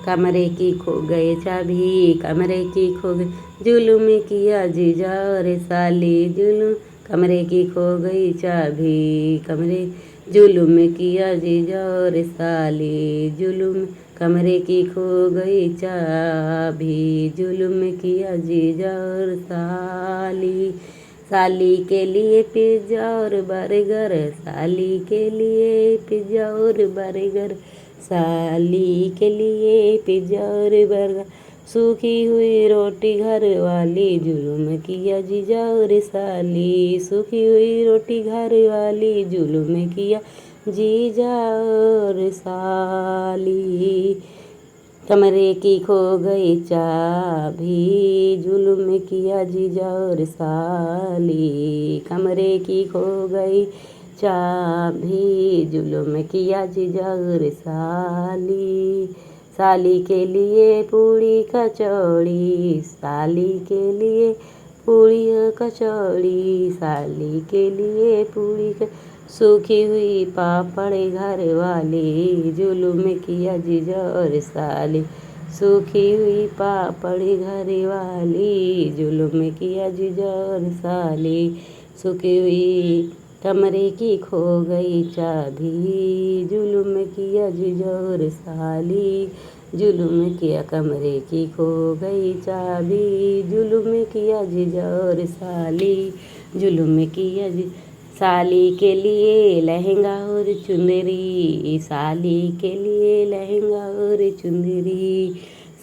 कमरे की खो गए चाबी, कमरे की खो गई, जुलुम किया जीजा और साली, जुलुम। कमरे की खो गई चाबी, कमरे, जुलुम किया जीजा और साली, जुलुम। कमरे की खो गई चाबी, जुलुम किया जीजा और साली। साली के लिए पिज्जा और बर्गर, साली के लिए पिज्जा और बर्गर, साली के लिए पिज्जा और बर्गर। सूखी हुई रोटी घर वाली, जुलुम किया जीजा और साली, सूखी हुई रोटी घर वाली, जुलुम किया जीजा और साली। कमरे की खो गई चाबी, जुलुम किया जीजा और साली, कमरे की खो गई चाबी, जुलुम किया जीजा और साली। साली के लिए पूड़ी कचौड़ी, साली के लिए पूड़ी कचौड़ी, साली के लिए पूड़ी सूखी हुई पापड़ घर वाली, जुलुम किया जीजा और साली, सूखी हुई पापड़ घर वाली, जुलुम किया जीजा और साली, सूखी हुई। कमरे की खो गई चाबी, जुलुम किया जीजा और साली, जुलुम किया। कमरे की खो गई चाबी, जुलुम किया जीजा और साली, जुलुम किया जी। साली के लिए लहंगा और चुंदरी, साली के लिए लहंगा और चुंदरी,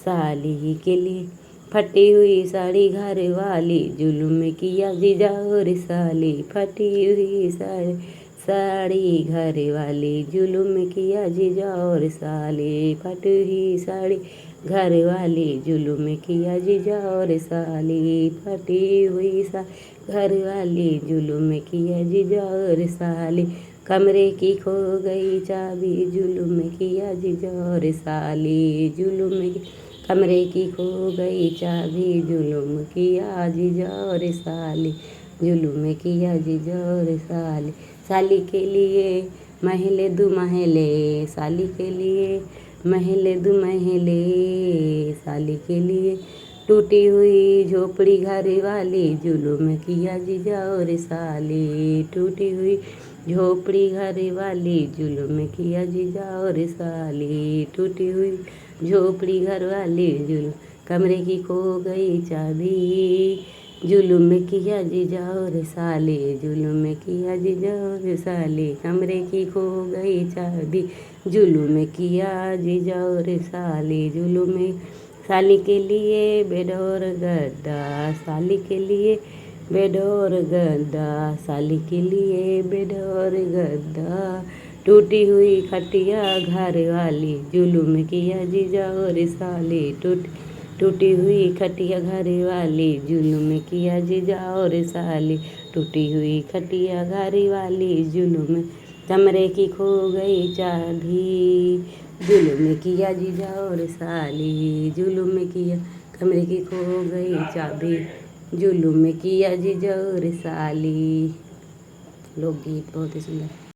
साली के लिए फटी हुई साड़ी घर वाली, जुलुम किया जीजा और साली, फटी हुई साड़ी घर वाली, जुलुम किया जीजा और साली, फटी हुई साड़ी घर वाली, जुलुम किया जीजा और साली, फटी हुई घर वाली, जुलुम किया जीजा और साली। कमरे की खो गई चाबी, जुलुम किया जीजा और साली, जुलुम। कमरे की खो गई चाबी, जुलुम किया जीजा और साली, जुलुम किया जीजा और साली। साली के लिए महले दो महले, साली के लिए महले दो महले, साली के लिए टूटी हुई झोपड़ी घर वाली, जुलुम किया जीजा और साली, टूटी हुई झोपड़ी घर वाली, जुलुम किया जीजा और साली, टूटी हुई झोपड़ी घर वाली, जुलुम। कमरे की खो गई चाबी, जुलुम किया जीजा और साली, जुलुम किया जीजा और साली। कमरे की खो गई चाबी, जुलुम किया जीजा और साली, जुलुम। साली के लिए बेड और गद्दा, साली के लिए बेड और गद्दा, साली के लिए बेड और गद्दा, टूटी हुई खटिया घर वाली, जुलुम किया जीजा और साली, टूटी हुई खटिया घर वाली, जुलुम किया जीजा और साली, टूटी हुई खटिया घर वाली, जुलुम। कमरे की खो गई चाबी, जुलुम किया जीजा और साली, जुलुम किया। कमरे की खो गई चाबी, जुलुम किया जीजा और साली। लोकगीत बहुत ही सुंदर।